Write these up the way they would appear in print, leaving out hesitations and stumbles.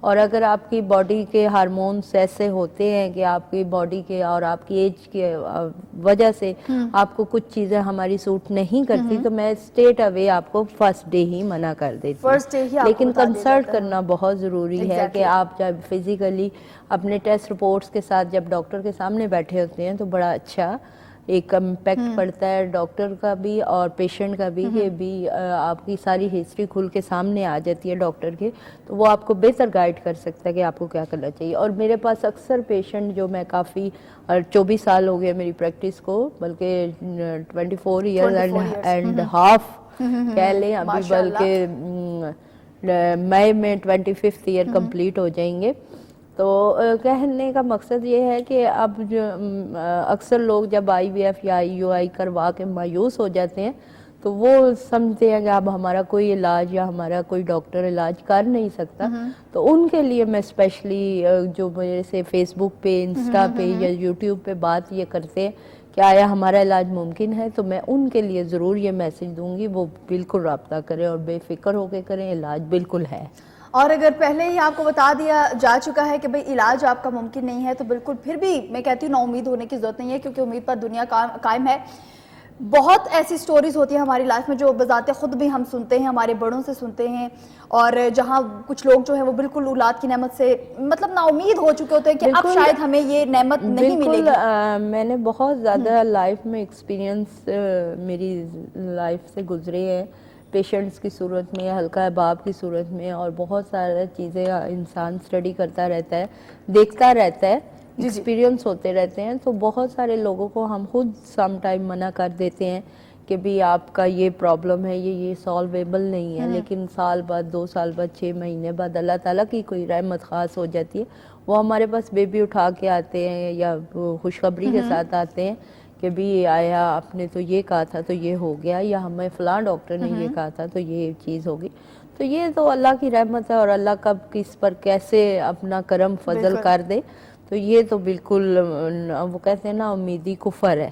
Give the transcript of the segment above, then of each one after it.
اور اگر آپ کی باڈی کے ہارمونس ایسے ہوتے ہیں کہ آپ کی باڈی کے اور آپ کی ایج کے وجہ سے آپ کو کچھ چیزیں ہماری سوٹ نہیں کرتی تو میں اسٹریٹ اوے آپ کو فرسٹ ڈے ہی منع کر دیتی فرسٹ ڈے ہی ہوں. آپ کو لیکن بتا دیا کنسلٹ جاتا ہے. کرنا بہت ضروری ہے کہ آپ جب فزیکلی اپنے ٹیسٹ رپورٹس کے ساتھ جب ڈاکٹر کے سامنے بیٹھے ہوتے ہیں تو بڑا اچھا ایک امپیکٹ پڑتا ہے ڈاکٹر کا بھی اور پیشنٹ کا بھی کہ بھی آپ کی ساری ہسٹری کھل کے سامنے آ جاتی ہے ڈاکٹر کے, تو وہ آپ کو بہتر گائیڈ کر سکتا ہے کہ آپ کو کیا کرنا چاہیے. اور میرے پاس اکثر پیشنٹ جو میں کافی 24 سال ہو گئے میری پریکٹس کو, بلکہ 24 ایئرز اینڈ ہاف کہہ لیں ابھی, بلکہ مئی میں 25th ایئر کمپلیٹ ہو جائیں گے. تو کہنے کا مقصد یہ ہے کہ اب اکثر لوگ جب آئی وی ایف یا آئی یو آئی کروا کے مایوس ہو جاتے ہیں تو وہ سمجھتے ہیں کہ اب ہمارا کوئی علاج یا ہمارا کوئی ڈاکٹر علاج کر نہیں سکتا. تو ان کے لیے میں اسپیشلی جو میرے سے فیس بک پہ, انسٹا پہ یا یوٹیوب پہ بات یہ کرتے ہیں کہ آیا ہمارا علاج ممکن ہے, تو میں ان کے لیے ضرور یہ میسج دوں گی وہ بالکل رابطہ کریں اور بے فکر ہو کے کریں, علاج بالکل ہے. اور اگر پہلے ہی آپ کو بتا دیا جا چکا ہے کہ بھئی علاج آپ کا ممکن نہیں ہے تو بالکل پھر بھی میں کہتی ہوں نا امید ہونے کی ضرورت نہیں ہے, کیونکہ امید پر دنیا قائم ہے. بہت ایسی سٹوریز ہوتی ہیں ہماری لائف میں جو بذات خود بھی ہم سنتے ہیں, ہمارے بڑوں سے سنتے ہیں, اور جہاں کچھ لوگ جو ہیں وہ بالکل اولاد کی نعمت سے مطلب نا امید ہو چکے ہوتے ہیں کہ اب شاید ہمیں یہ نعمت نہیں ملے گی. میں نے بہت زیادہ لائف میں ایکسپیرینس میری لائف سے گزرے ہیں پیشنٹس کی صورت میں, حلقہ باب کی صورت میں, اور بہت سارے چیزیں انسان اسٹڈی کرتا رہتا ہے, دیکھتا رہتا ہے, ایکسپیرینس ہوتے رہتے ہیں. تو بہت سارے لوگوں کو ہم خود سم ٹائم منع کر دیتے ہیں کہ بھی آپ کا یہ پرابلم ہے, یہ سالویبل نہیں ہے. لیکن سال بعد, 2 سال بعد, 6 مہینے بعد اللہ تعالیٰ کی کوئی رحمت خاص ہو جاتی ہے, وہ ہمارے پاس بیبی اٹھا کے آتے ہیں یا خوشخبری کے ساتھ آتے ہیں کہ بھی آیا آپ نے تو یہ کہا تھا تو یہ ہو گیا, یا ہمیں فلاں ڈاکٹر نے یہ کہا تھا تو یہ چیز ہوگی. تو یہ تو اللہ کی رحمت ہے, اور اللہ کب کس پر کیسے اپنا کرم فضل کر دے. تو یہ تو بالکل وہ کہتے ہیں نا امیدی کفر ہے.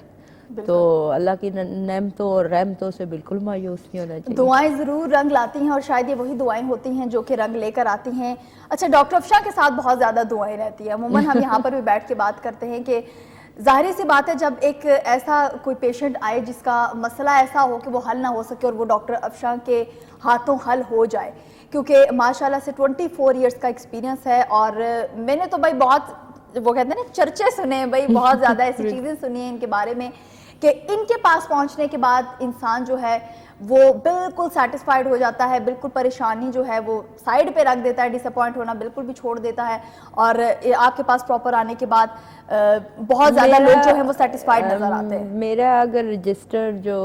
تو اللہ کی نعمتوں اور رحمتوں سے بالکل مایوس نہیں ہونا چاہیے. دعائیں ضرور رنگ لاتی ہیں, اور شاید یہ وہی دعائیں ہوتی ہیں جو کہ رنگ لے کر آتی ہیں. اچھا, ڈاکٹر افشاں کے ساتھ بہت زیادہ دعائیں رہتی ہیں. عموماً ہم یہاں پر بھی بیٹھ کے بات کرتے ہیں کہ ظاہری سی بات ہے جب ایک ایسا کوئی پیشنٹ آئے جس کا مسئلہ ایسا ہو کہ وہ حل نہ ہو سکے اور وہ ڈاکٹر افشاں کے ہاتھوں حل ہو جائے, کیونکہ ماشاءاللہ سے 24 ایئرز کا ایکسپیرینس ہے. اور میں نے تو بھائی بہت وہ کہتے ہیں نا چرچے سنے ہیں بھائی, بہت زیادہ ایسی چیزیں سنی ہیں ان کے بارے میں کہ ان کے پاس پہنچنے کے بعد انسان جو ہے وہ بالکل سیٹسفائیڈ ہو جاتا ہے, بالکل پریشانی جو ہے وہ سائیڈ پہ رکھ دیتا ہے, ڈس اپوائنٹ ہونا بالکل بھی چھوڑ دیتا ہے, اور آپ کے پاس پراپر آنے کے بعد بہت زیادہ لوگ جو ہیں وہ سیٹسفائیڈ نظر آتے ہیں. میرا اگر رجسٹر جو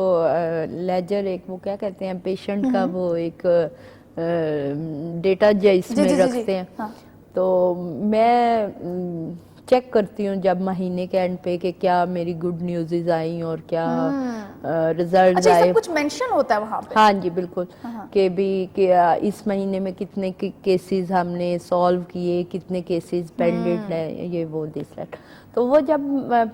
لیجر ایک وہ کیا کہتے ہیں پیشنٹ کا, وہ ایک ڈیٹا جس میں رکھتے ہیں, تو میں چیک کرتی ہوں جب مہینے کے اینڈ پہ کہ کیا میری گڈ نیوزز آئیں اور کیا ریزلٹس آئے. سب کچھ مینشن ہوتا ہے وہاں پہ. ہاں جی بالکل, کہ بھی کہ اس مہینے میں کتنے کیسز ہم نے سالو کیے, کتنے کیسز پینڈنگ ہیں, یہ وہ دس دیٹ. تو وہ جب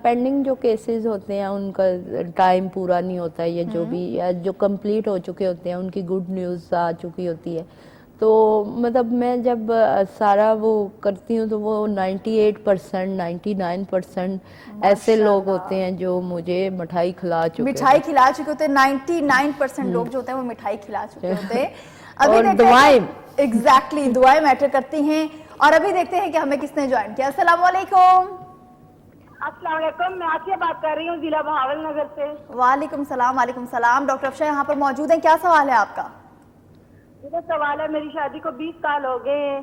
پینڈنگ جو کیسز ہوتے ہیں ان کا ٹائم پورا نہیں ہوتا ہے, یا جو بھی یا جو کمپلیٹ ہو چکے ہوتے ہیں ان کی گڈ نیوز آ چکی ہوتی ہے, تو مطلب میں جب سارا وہ کرتی ہوں تو وہ 98%, 99% ایسے لوگ ہوتے ہیں جو مجھے مٹھائی کھلا چکے ہوتے ہیں. 99% لوگ جو ہوتے ہیں وہ مٹھائی کھلا چکے ہوتے ہیں. اور دعائیں ایگزیکٹلی دعائیں میٹر کرتی ہیں. اور ابھی دیکھتے ہیں کہ ہمیں کس نے جوائن کیا. السلام علیکم. السلام علیکم, میں آسیہ بات کر رہی ہوں ضلع بہاول نگر سے. وعلیکم السلام. وعلیکم السلام. ڈاکٹر افشاں یہاں پر موجود ہیں, کیا سوال ہے آپ کا؟ میرا سوال ہے, میری شادی کو 20 سال ہو گئے ہیں,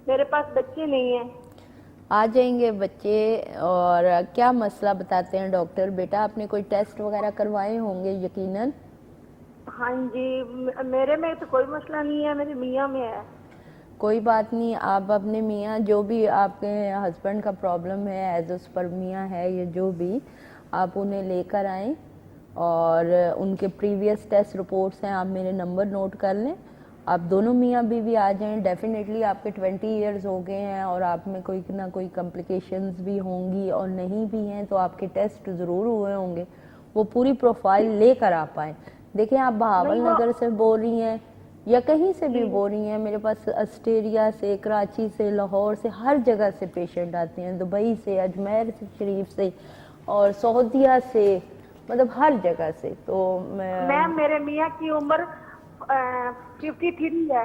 میرے پاس بچے نہیں ہیں. آ جائیں گے بچے. اور کیا مسئلہ بتاتے ہیں ڈاکٹر؟ بیٹا آپ نے کوئی ٹیسٹ وغیرہ کروائے ہوں گے یقیناً. ہاں جی, میرے میں تو کوئی مسئلہ نہیں ہے, میرے میاں میں ہے. کوئی بات نہیں, آپ اپنے میاں جو بھی آپ کے ہسبینڈ کا پرابلم ہے, ایزوسپرمیا ہے یا جو بھی, آپ انہیں لے کر آئیں, اور ان کے پریویس ٹیسٹ رپورٹس ہیں آپ میرے نمبر نوٹ کر لیں. آپ دونوں میاں بیوی آ جائیں. ڈیفینیٹلی آپ کے 20 ایئرز ہو گئے ہیں اور آپ میں کوئی نہ کوئی کمپلیکیشنز بھی ہوں گی, اور نہیں بھی ہیں تو آپ کے ٹیسٹ ضرور ہوئے ہوں گے. وہ پوری پروفائل لے کر آپ آئیں. دیکھیں آپ بہاول نگر سے بول رہی ہیں یا کہیں سے بھی بول رہی ہیں. میرے پاس آسٹریلیا سے, کراچی سے, لاہور سے, ہر جگہ سے پیشنٹ آتے ہیں, دبئی سے, اجمیر شریف سے اور سعودیہ سے, مطلب ہر جگہ سے. تو میم میرے میاں کی عمر 53 ہے.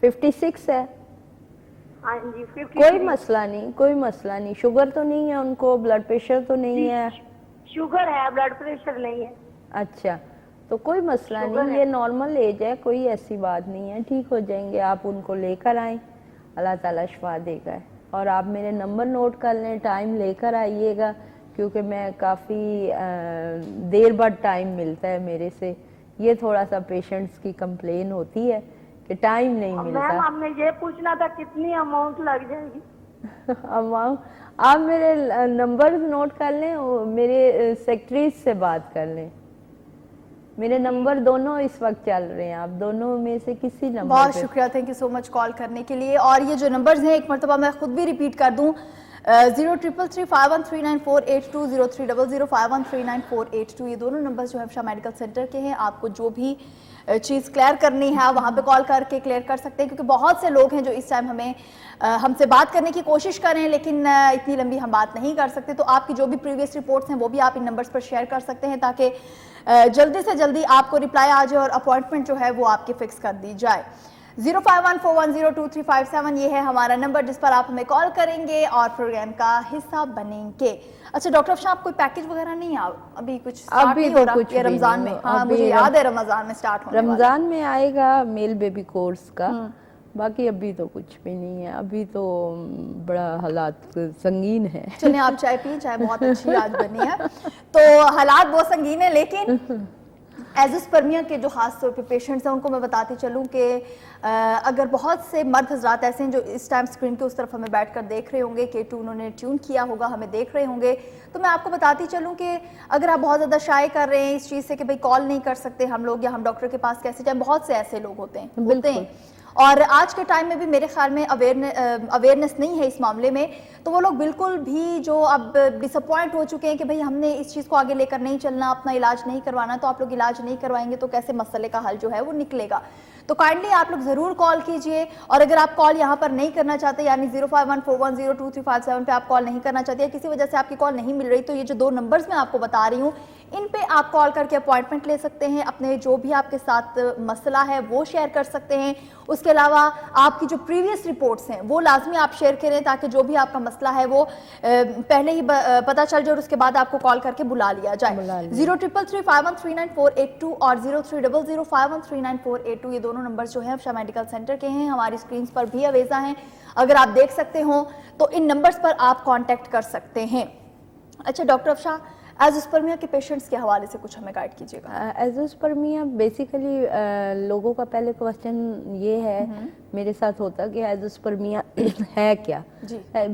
56 ہے. ہاں جی 53. کوئی مسئلہ نہیں, کوئی مسئلہ نہیں. شوگر تو نہیں ہے ان کو, بلڈ پریشر تو نہیں ہے؟ شوگر ہے, بلڈ پریشر نہیں ہے. اچھا, تو کوئی مسئلہ نہیں, یہ نارمل ایج ہے, کوئی ایسی بات نہیں ہے, ٹھیک ہو جائیں گے. آپ ان کو لے کر آئیں, اللہ تعالیٰ شفا دے گا. اور آپ میرے نمبر نوٹ کر لیں, ٹائم لے کر آئیے گا, کیونکہ میں کافی دیر بعد ٹائم ملتا ہے میرے سے. یہ تھوڑا سا پیشنٹس کی کمپلین ہوتی ہے کہ ٹائم نہیں ملتا. میم ہم نے یہ پوچھنا تھا کتنی اماؤنٹ لگ جائے گی؟ اماؤنٹ آپ میرے نمبر نوٹ کر لیں, میرے سیکٹریز سے بات کر لیں. میرے نمبر دونوں اس وقت چل رہے ہیں, آپ دونوں میں سے کسی نمبر. بہت شکریہ, thank you so much call کرنے کے لیے. اور یہ جو نمبرز ہیں ایک مرتبہ میں خود بھی ریپیٹ کر دوں, 0333513948 0300513948, یہ دونوں نمبرز جو ہے افشا میڈیکل سینٹر کے ہیں. آپ کو جو بھی چیز کلیئر کرنی ہے وہاں پہ کال کر کے کلیئر کر سکتے ہیں, کیونکہ بہت سے لوگ ہیں جو اس ٹائم ہم سے بات کرنے کی کوشش کر رہے ہیں, لیکن اتنی لمبی ہم بات نہیں کر سکتے. تو آپ کی جو بھی پریویس رپورٹس ہیں وہ بھی آپ ان نمبرز پر شیئر کر سکتے ہیں, تاکہ جلدی سے جلدی آپ کو رپلائی آ جائے اور اپوائنٹمنٹ جو ہے وہ آپ کی فکس کر دی جائے. 0514102357 یہ ہے ہمارا نمبر جس پر آپ ہمیں کال کریں گے اور پروگرام کا حصہ بنیں گے. اچھا ڈاکٹر افشاں, آپ کوئی پیکج وغیرہ نہیں ابھی کچھ سٹارٹ نہیں ہو رہا یہ رمضان میں؟ ہاں مجھے یاد ہے رمضان میں سٹارٹ ہونے والا. رمضان میں آئے گا میل بیبی کورس کا, باقی ابھی تو کچھ بھی نہیں ہے. ابھی تو بڑا حالات سنگین ہے. چلیں آپ چائے پئیں, چائے بہت اچھی آج بنی ہے. تو حالات بہت سنگین ہیں, لیکن ایزوسپرمیا کے جو خاص طور پہ پیشنٹس ہیں ان کو میں بتاتی چلوں کہ اگر بہت سے مرد حضرات ایسے ہیں جو اس ٹائم اسکرین کے اس طرف ہمیں بیٹھ کر دیکھ رہے ہوں گے, کہ انہوں نے ٹیون کیا ہوگا, ہمیں دیکھ رہے ہوں گے, تو میں آپ کو بتاتی چلوں کہ اگر آپ بہت زیادہ شائع کر رہے ہیں اس چیز سے کہ بھئی کال نہیں کر سکتے ہم لوگ, یا ہم ڈاکٹر کے پاس کیسے جائیں, بہت سے ایسے لوگ ہوتے ہیں. اور آج کے ٹائم میں بھی میرے خیال میں اویئرنیس نہیں ہے اس معاملے میں, تو وہ لوگ بالکل بھی جو اب ڈس اپوائنٹ ہو چکے ہیں کہ بھئی ہم نے اس چیز کو آگے لے کر نہیں چلنا, اپنا علاج نہیں کروانا, تو آپ لوگ علاج نہیں کروائیں گے تو کیسے مسئلے کا حل جو ہے وہ نکلے گا. تو کائنڈلی آپ لوگ ضرور کال کیجئے, اور اگر آپ کال یہاں پر نہیں کرنا چاہتے, یعنی 0514102357 پہ آپ کال نہیں کرنا چاہتے, یا کسی وجہ سے آپ کی کال نہیں مل رہی, تو یہ جو دو نمبرز میں آپ کو بتا رہی ہوں ان پہ آپ کال کر کے اپوائنٹمنٹ لے سکتے ہیں, اپنے جو بھی آپ کے ساتھ مسئلہ ہے وہ شیئر کر سکتے ہیں. اس کے علاوہ آپ کی جو پریویس رپورٹس ہیں وہ لازمی آپ شیئر کریں, تاکہ جو بھی آپ کا مسئلہ ہے وہ پہلے ہی پتہ چل جائے اور اس کے بعد آپ کو کال کر کے بلا لیا جائے. 0333513948 اور 0300513948, یہ دونوں نمبر جو ہیں افشا میڈیکل سینٹر کے ہیں, ہماری اسکرینز پر بھی اویزا ہیں, اگر آپ دیکھ سکتے ہوں تو ان نمبرز پر آپ کانٹیکٹ کر سکتے ہیں. اچھا ڈاکٹر افشا, ایزوسپرمیا کے پیشنٹس کے حوالے سے کچھ ہمیں گائیڈ کیجیے گا. ایزوسپرمیا بیسیکلی لوگوں کا پہلے کوسچن یہ ہے میرے ساتھ ہوتا کہ ایزوسپرمیا ہے کیا.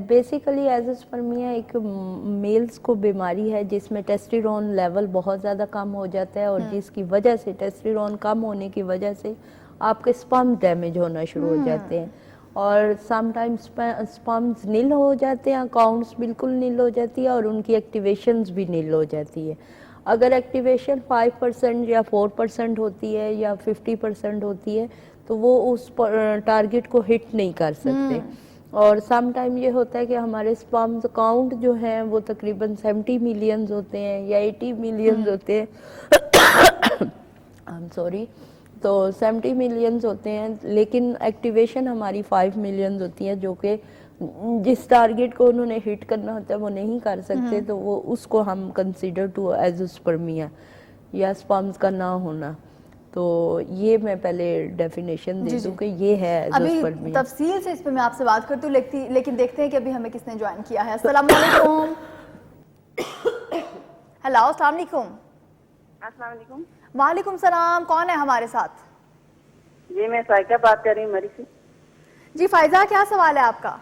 بیسیکلی ایزوسپرمیا ایک میلز کو بیماری ہے جس میں ٹیسٹیرون لیول بہت زیادہ کم ہو جاتا ہے, اور جس کی وجہ سے ٹیسٹیرون کم ہونے کی وجہ سے آپ کے سپرم ڈیمیج ہونا شروع ہو جاتے ہیں, اور سم ٹائم سپرمز نیل ہو جاتے ہیں, کاؤنٹس بالکل نیل ہو جاتی ہے, اور ان کی ایکٹیویشنز بھی نیل ہو جاتی ہے. اگر ایکٹیویشن 5% یا 4% ہوتی ہے یا 50% ہوتی ہے تو وہ اس ٹارگٹ کو ہٹ نہیں کر سکتے. اور سم ٹائم یہ ہوتا ہے کہ ہمارے سپرمز کاؤنٹ جو ہیں وہ تقریباً 70 ملینز ہوتے ہیں یا 80 ملینز ہوتے ہیں, تو 70 ملینز ہوتے ہیں, لیکن ایکٹیویشن ہماری 5 ملینز ہوتی ہے, جو کہ جس ٹارگٹ کو انہوں نے ہٹ کرنا ہوتا ہے وہ نہیں کر سکتے, تو وہ اس کو ہم کنسیڈر ٹو ایزوسپرمیا یا سپرمز کا نہ ہونا. تو یہ میں پہلے ڈیفینیشن دے دوں کہ یہ ہے ایزوسپرمیا. ابھی تفصیل سے اس پہ میں آپ سے بات کرتی ہوں, لیکن دیکھتے ہیں کہ ابھی ہمیں کس نے جوائن کیا ہے. السلام علیکم. ہیلو, السلام علیکم. السلام علیکم. وعلیکم السلام, کون ہے ہمارے ساتھ؟ جی میں فائزہ بات کر رہی ہوں مری سے. جی فائزہ, کیا سوال ہے آپ کا؟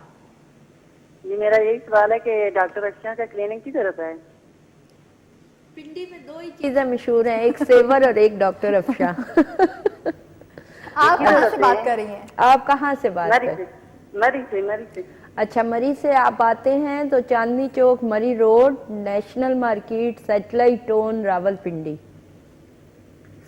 جی میرا یہی سوال ہے کہ ڈاکٹر افشاں کا کلینک کی طرف ہے. پنڈی میں دو ہی چیزیں مشہور ہیں, ایک سیور اور ایک ڈاکٹر افشاں. آپ کہاں سے بات کر رہی ہیں؟ آپ کہاں سے بات کر رہی ہیں؟ مری سے. اچھا, مری سے آپ آتے ہیں تو Chandni Chowk, Murree road, national market, satellite town, Rawal Pindi.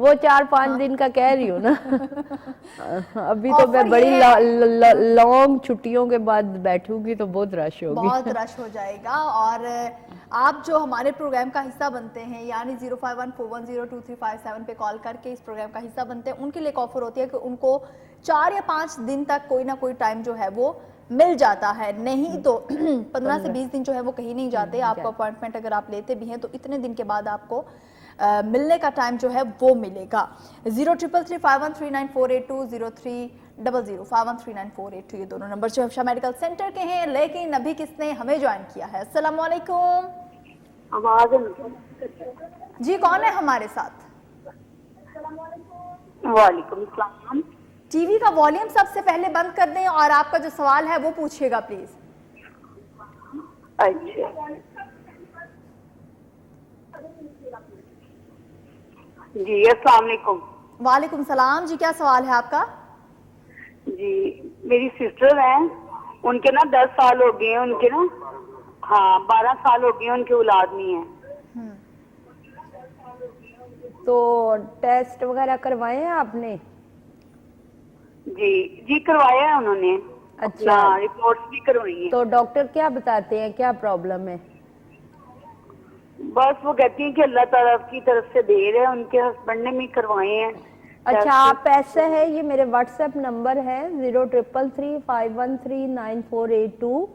وہ 4-5 دن کا کہہ رہی ہوں نا. ابھی تو میں آفر بڑی یہ لانگ چھٹیوں کے بعد بیٹھوں گی تو بہت رش ہوگی. بہت رش ہو جائے گا. اور آپ جو ہمارے پروگرام کا حصہ بنتے ہیں یعنی 0514102357 پہ کال کر کے اس پروگرام کا حصہ بنتے ہیں ان کے لیے ایک آفر ہوتی ہے کہ ان کو 4 یا 5 دن تک کوئی نہ کوئی ٹائم جو ہے وہ مل جاتا ہے. نہیں تو 15 سے 20 دن جو ہے وہ کہیں نہیں جاتے. آپ کو اپوائنٹمنٹ اگر آپ لیتے بھی ہیں تو اتنے دن کے بعد آپ کو ملنے کا ٹائم جو ہے وہ ملے گا. 033351394820 0300513948 یہ دونوں نمبر جو حفشہ میڈیکل سینٹر کے ہیں. لیکن ابھی کس نے ہمیں جوائن کیا ہے؟ السلام علیکم. جی کون ہے ہمارے ساتھ؟ وعلیکم السلام. ٹی وی کا والیوم سب سے پہلے بند کر دیں اور آپ کا جو سوال ہے وہ پوچھیے گا پلیز. اچھا جی السلام علیکم. وعلیکم السلام. جی کیا سوال ہے آپ کا؟ جی میری سسٹر ہیں, ان کے نا 10 سال ہو گئے ہیں, ان کے نا 12 سال ہو گئے ہیں, ان کی اولاد نہیں ہے. تو ٹیسٹ وغیرہ کروائے ہیں آپ نے؟ جی کروایا ہے انہوں نے. اچھا رپورٹس بھی کروائی ہیں. تو ڈاکٹر کیا بتاتے ہیں, کیا پرابلم ہے؟ بس وہ کہتی ہیں کہ اللہ تعالیٰ کی طرف سے دیر ہے. ان کے ہسبینڈ نے بھی کروائے ہیں. اچھا آپ ایسا ہے, یہ میرے واٹس ایپ نمبر ہے 0333513948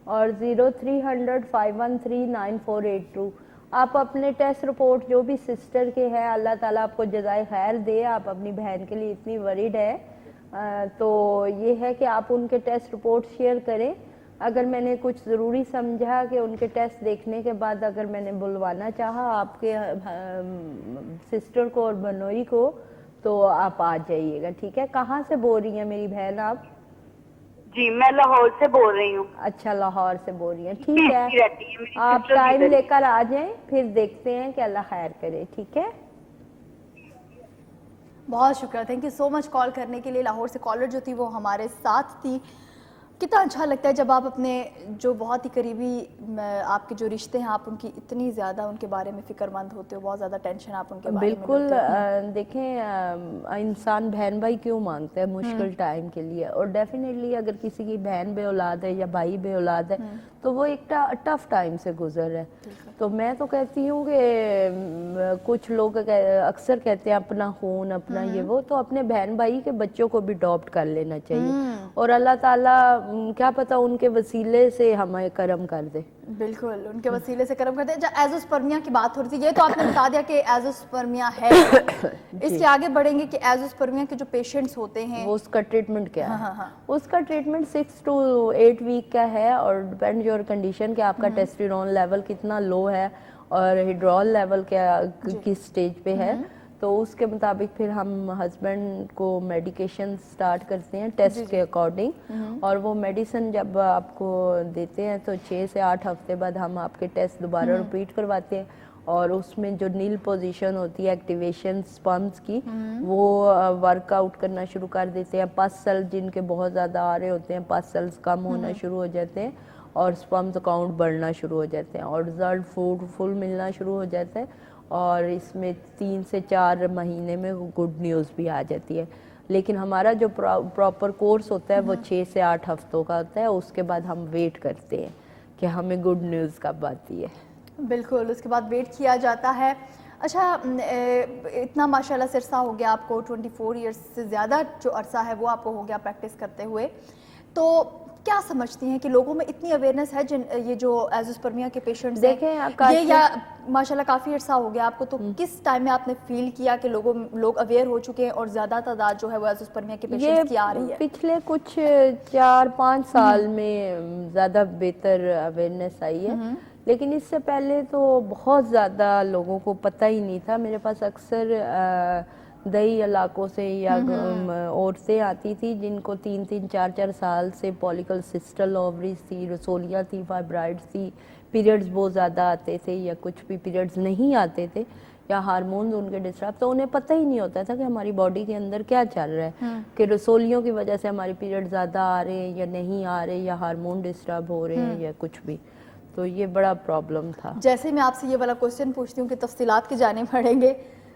اور 0300513948. آپ اپنے ٹیسٹ رپورٹ جو بھی سسٹر کے ہیں, اللہ تعالیٰ آپ کو جزائے خیر دے, آپ اپنی بہن کے لیے اتنی ورڈ ہے, تو یہ ہے کہ آپ ان کے ٹیسٹ رپورٹ شیئر کریں. اگر میں نے کچھ ضروری سمجھا کہ ان کے ٹیسٹ دیکھنے کے بعد اگر میں نے بلوانا چاہا آپ کے سسٹر کو اور بنوئی کو تو آپ آ جائیے گا. ٹھیک ہے, کہاں سے بول رہی ہیں میری بہن آپ؟ جی میں لاہور سے بول رہی ہوں. اچھا لاہور سے بول رہی ہیں, ٹھیک ہے, آپ ٹائم لے کر آ جائیں, پھر دیکھتے ہیں کہ اللہ خیر کرے. ٹھیک ہے, بہت شکریہ, thank you so much call کرنے کے لیے. لاہور سے کالر جو تھی وہ ہمارے ساتھ تھی. کتنا اچھا لگتا ہے جب آپ اپنے جو بہت ہی قریبی آپ کے جو رشتے ہیں آپ ان کی اتنی زیادہ ان کے بارے میں فکر مند ہوتے ہو, بہت زیادہ ٹینشن آپ ان کے بارے میں بالکل. لیتے ہو. دیکھیں انسان بہن بھائی کیوں مانگتا ہے مشکل ٹائم کے لیے, اور ڈیفینیٹلی اگر کسی کی بہن بے اولاد ہے یا بھائی بے اولاد ہے تو وہ ایک ٹف ٹائم سے گزر رہا ہے. تو میں تو کہتی ہوں کہ کچھ لوگ اکثر کہتے ہیں اپنا خون اپنا یہ وہ, تو اپنے بہن بھائی کے بچوں کو بھی اڈاپٹ کر لینا چاہیے, اور اللہ تعالیٰ کیا پتہ ان کے وسیلے سے ہمیں کرم کر دے. بالکل ان کے وسیلے سے کرم کرتے ہیں. ایزوسپرمیا کی بات ہو رہی تھی, یہ تو آپ نے بتا دیا کہ ایزوسپرمیا ہے. اس کے آگے بڑھیں گے کہ ایزوسپرمیا کے جو پیشنٹس ہوتے ہیں وہ اس کا ٹریٹمنٹ کیا ہے. اس کا ٹریٹمنٹ 6 to 8 ویک کا ہے, اور ڈپینڈ یور کنڈیشن کہ آپ کا ٹیسٹیرون لیول کتنا لو ہے اور ہیڈرول لیول کیا کس سٹیج پہ ہے, تو اس کے مطابق پھر ہم ہسبینڈ کو میڈیکیشن سٹارٹ کرتے ہیں ٹیسٹ کے اکارڈنگ, اور وہ میڈیسن جب آپ کو دیتے ہیں تو 6 سے 8 ہفتے بعد ہم آپ کے ٹیسٹ دوبارہ ریپیٹ کرواتے ہیں, اور اس میں جو نیل پوزیشن ہوتی ہے ایکٹیویشن سپمز کی وہ ورک آؤٹ کرنا شروع کر دیتے ہیں. پس سیل جن کے بہت زیادہ آ رہے ہوتے ہیں, پس سیلز کم ہونا شروع ہو جاتے ہیں, اور سپمز اکاؤنٹ بڑھنا شروع ہو جاتے ہیں, اور رزلٹ فل ملنا شروع ہو جاتا ہے, اور اس میں 3 سے 4 مہینے میں گڈ نیوز بھی آ جاتی ہے. لیکن ہمارا جو پراپر کورس ہوتا ہے وہ 6 سے 8 ہفتوں کا ہوتا ہے, اس کے بعد ہم ویٹ کرتے ہیں کہ ہمیں گڈ نیوز کب آتی ہے. بالکل, اس کے بعد ویٹ کیا جاتا ہے. اچھا اتنا ماشاءاللہ سے عرصہ ہو گیا آپ کو, 24 ایئرس سے زیادہ جو عرصہ ہے وہ آپ کو ہو گیا پریکٹس کرتے ہوئے, تو کیا سمجھتی ہیں کہ لوگوں میں اتنی اویئرنیس ہے یہ جو ایزوسپرمیا کے پیشنٹس ہیں, یہ یا ماشاءاللہ کافی عرصہ ہو گیا آپ کو, تو کس ٹائم میں آپ نے فیل کیا کہ لوگ اویئر ہو چکے ہیں اور زیادہ تعداد جو ہے وہ ایزوسپرمیا کے پیشنٹس کی آ رہی ہے؟ پچھلے کچھ 4-5 سال میں زیادہ بہتر اویئرنیس آئی ہے, لیکن اس سے پہلے تو بہت زیادہ لوگوں کو پتہ ہی نہیں تھا. میرے پاس اکثر دیہی علاقوں سے یا عورتیں آتی تھی جن کو 3-4 سال سے پولیکل سسٹل اووریز تھی, رسولیاں تھی, فائبرائڈز تھی, پیریڈز بہت زیادہ آتے تھے یا کچھ بھی پیریڈز نہیں آتے تھے, یا ہارمونز ان کے ڈسٹرب, تو انہیں پتہ ہی نہیں ہوتا تھا کہ ہماری باڈی کے اندر کیا چل رہا ہے, کہ رسولیوں کی وجہ سے ہماری پیریڈ زیادہ آ رہے ہیں یا نہیں آ رہے, یا ہارمون ڈسٹرب ہو رہے ہیں یا کچھ بھی. تو یہ بڑا پرابلم تھا. جیسے میں آپ سے یہ والا کوسچن پوچھتی ہوں کہ تفصیلات کی جانب بڑھیں گے,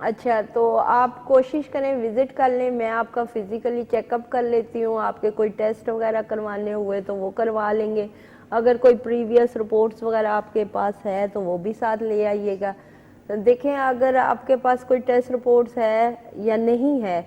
اچھا تو آپ کوشش کریں وزٹ کر لیں, میں آپ کا فزیکلی چیک اپ کر لیتی ہوں, آپ کے کوئی ٹیسٹ وغیرہ کروانے ہوئے تو وہ کروا لیں گے, اگر کوئی پریویس رپورٹس وغیرہ آپ کے پاس ہے تو وہ بھی ساتھ لے آئیے گا. دیکھیں اگر آپ کے پاس کوئی ٹیسٹ رپورٹس ہے یا نہیں ہے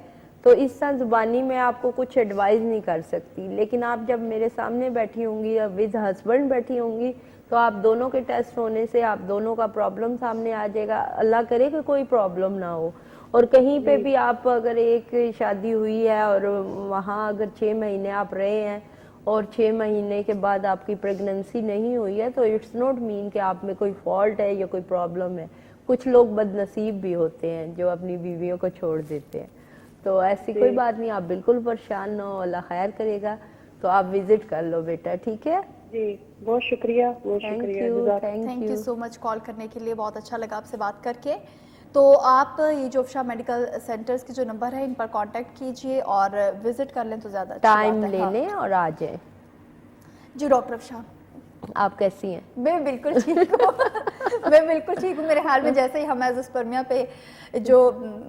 تو اس طرح زبانی میں آپ کو کچھ ایڈوائز نہیں کر سکتی, لیکن آپ جب میرے سامنے بیٹھی ہوں گی یا ود ہسبینڈ بیٹھی ہوں گی تو آپ دونوں کے ٹیسٹ ہونے سے آپ دونوں کا پرابلم سامنے آ جائے گا. اللہ کرے کہ کوئی پرابلم نہ ہو. اور کہیں پہ بھی آپ اگر ایک شادی ہوئی ہے اور وہاں اگر 6 مہینے آپ رہے ہیں اور 6 مہینے کے بعد آپ کی پریگننسی نہیں ہوئی ہے تو اٹس ناٹ مین کہ آپ میں کوئی فالٹ ہے یا کوئی پرابلم ہے. کچھ لوگ بد نصیب بھی ہوتے ہیں جو اپنی بیویوں کو چھوڑ دیتے ہیں, تو ایسی کوئی بات نہیں, آپ بالکل پریشان نہ ہو, اللہ خیر کرے گا. تو آپ وزٹ کر لو بیٹا, ٹھیک ہے. جی بہت شکریہ, بہت شکریہ. Thank you so much call کرنے کے لیے, بہت اچھا لگا آپ سے بات کر کے. تو آپ یہ جو افشا میڈیکل سینٹرز کے جو نمبر ہے ان پر کانٹیکٹ کیجئے اور وزٹ کر لیں تو زیادہ اچھی بات ہے. ٹائم لے لیں اور آ جائیں. جی ڈاکٹر افشا آپ کیسی ہیں؟ میں بالکل ٹھیک ہوں. میں بالکل ٹھیک ہوں. میرے خیال میں جیسے ہی ہم ایز اسپرمیا پہ جو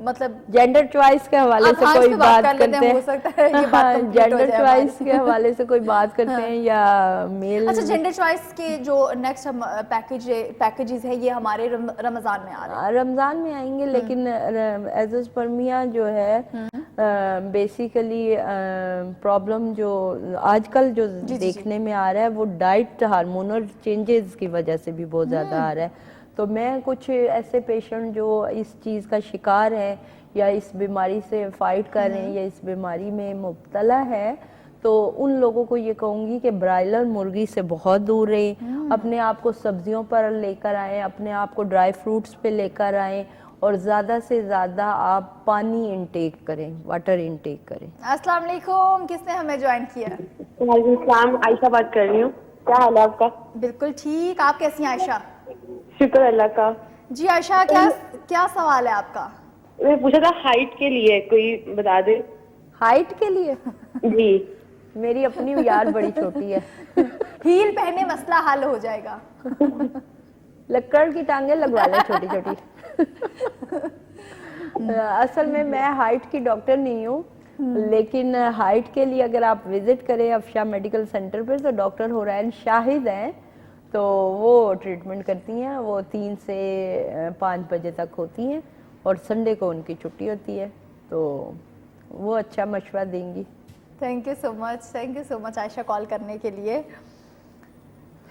مطلب جینڈر چوائس کے حوالے سے کوئی بات کرتے ہیں, ہو سکتا ہے یہ بات جینڈر چوائس کے حوالے سے کوئی بات کرتے ہیں یا میل. اچھا جینڈر چوائس کے جو نیکسٹ ہم پیکیجز ہے یہ ہمارے رمضان میں آ رہے ہیں. رمضان میں آئیں گے, لیکن ایز اے اسپرمیا جو ہے بیسیکلی پرابلم جو آج کل جو دیکھنے میں آ رہا ہے وہ ڈائٹ ہارمونل چینجز کی وجہ سے بھی بہت زیادہ آ رہا ہے. تو میں کچھ ایسے پیشنٹ جو اس چیز کا شکار ہیں یا اس بیماری سے فائٹ کر رہے ہیں یا اس بیماری میں مبتلا ہے تو ان لوگوں کو یہ کہوں گی کہ برائلر مرغی سے بہت دور رہیں, اپنے آپ کو سبزیوں پر لے کر آئیں, اپنے آپ کو ڈرائی فروٹس پہ لے کر آئیں اور زیادہ سے زیادہ آپ پانی انٹیک کریں, واٹر انٹیک کریں. السلام علیکم, کس نے ہمیں جوائن کیا؟ وعلیکم السلام, عائشہ بات کر رہی ہوں. کیا حال ہے آپ کا؟ بالکل ٹھیک, آپ کیسی ہیں عائشہ؟ شکر اللہ کا. جی عائشہ کیا سوال ہے آپ کا؟ میں پوچھا تھا ہائٹ کے لیے کوئی بتا دے. ہائٹ کے لیے؟ جی میری اپنی یار بڑی چھوٹی ہے. ہیل پہنے مسئلہ حل ہو جائے گا. لکڑ کی ٹانگیں لگوا لیں چھوٹی چھوٹی. اصل میں ہائٹ کی ڈاکٹر نہیں ہوں, لیکن ہائٹ کے لیے اگر آپ وزٹ کریں افشا میڈیکل سینٹر پر تو ڈاکٹر حورین شاہد ہیں, تو وہ ٹریٹمنٹ کرتی ہیں. وہ 3 سے 5 بجے تک ہوتی ہیں اور سنڈے کو ان کی چھٹی ہوتی ہے, تو وہ اچھا مشورہ دیں گی. تھینک یو سو مچ عائشہ کال کرنے کے لیے.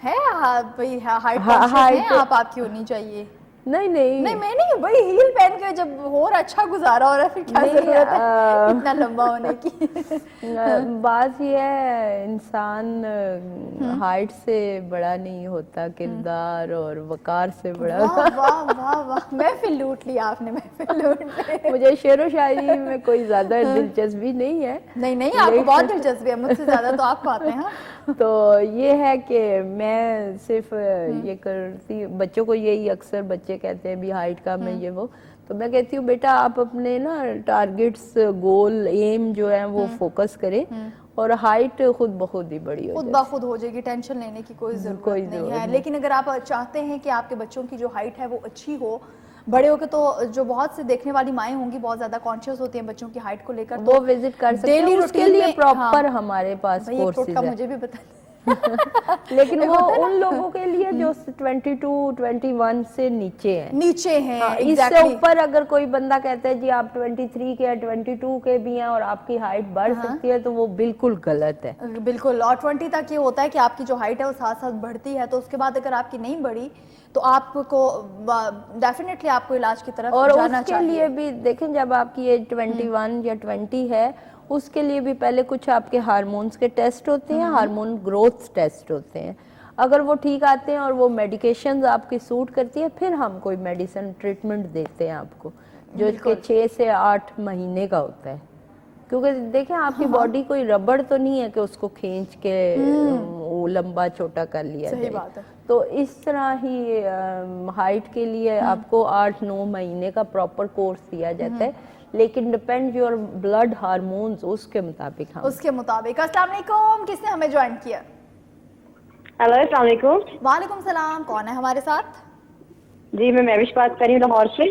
ہے ہائٹ کانشیس ہیں آپ کی ہونی چاہیے. نہیں میں نہیں بھائی, ہیل پہن کے جب اور اچھا گزارا ہو رہا ہے پھر کیا ضرورت ہے اتنا لمبا ہونے کی. بات یہ ہے انسان ہائٹ سے بڑا نہیں ہوتا, کردار اور وقار سے بڑا. واہ واہ واہ, محفل لوٹ لی آپ نے, محفل لوٹ لی. مجھے شعر و شاعری میں کوئی زیادہ دلچسپی نہیں ہے. نہیں آپ کو بہت دلچسپی ہے, مجھ سے زیادہ تو آپ کو آتے ہیں. تو یہ ہے کہ میں صرف یہ کرتی, بچوں کو یہی اکثر بچے کہتے ہیں بھی ہائٹ کا میں یہ وہ, تو میں کہتی ہوں بیٹا آپ اپنے نا ٹارگٹس, گول, ایم جو ہیں وہ فوکس کریں اور ہائٹ خود بخود ہی بڑی ہو خود بخود ہو جائے گی, ٹینشن لینے کی کوئی ضرورت نہیں ہے. لیکن اگر آپ چاہتے ہیں کہ آپ کے بچوں کی جو ہائٹ ہے وہ اچھی ہو, بڑے ہو کے تو جو بہت سے دیکھنے والی مائیں ہوں گی بہت زیادہ کانشیس ہوتی ہیں بچوں کی ہائٹ کو لے کر, وہ وزٹ کر سکتے ہیں. اس کے لیے پراپر ہمارے پاس کورسز ہیں. مجھے بھی بتا لیکن وہ ان لوگوں کے لیے جو 22-21 سے نیچے ہیں. اس سے اوپر اگر کوئی بندہ کہتا ہے جی آپ 23 کے 22 کے بھی ہیں اور آپ کی ہائٹ بڑھ سکتی ہے تو وہ بالکل غلط ہے. بالکل. اور 20 تک یہ ہوتا ہے کہ آپ کی جو ہائٹ ہے وہ ساتھ ساتھ بڑھتی ہے, تو اس کے بعد اگر آپ کی نہیں بڑھی تو آپ کو ڈیفینیٹلی آپ کو علاج کی طرف جانا چاہیے. اور اس کے لیے بھی دیکھیں جب آپ کی ایج 21 یا 20 ہے اس کے لیے بھی پہلے کچھ آپ کے ہارمونز کے ٹیسٹ ہوتے ہیں, ہارمون گروتھ ٹیسٹ ہوتے ہیں. اگر وہ ٹھیک آتے ہیں اور وہ میڈیکیشنز آپ کی سوٹ کرتی ہے پھر ہم کوئی میڈیسن ٹریٹمنٹ دیتے ہیں آپ کو, جو کہ 6 سے 8 مہینے کا ہوتا ہے. کیونکہ دیکھیں آپ کی باڈی کوئی ربڑ تو نہیں ہے کہ اس کو کھینچ کے لمبا چھوٹا کر لیا جائے. تو اس طرح ہی ہائٹ کے لیے آپ کو 8-9 مہینے کا پراپر کورس دیا جاتا ہے, لیکن ڈپینڈ یور بلڈ ہارمونز اس کے مطابق. اس کے مطابق. السلام علیکم, کس نے ہمیں جوائن کیا؟ ہیلو السلام علیکم. وعلیکم السلام, کون ہے ہمارے ساتھ؟ جی میں محوش بات کر رہی ہوں لاہور سے.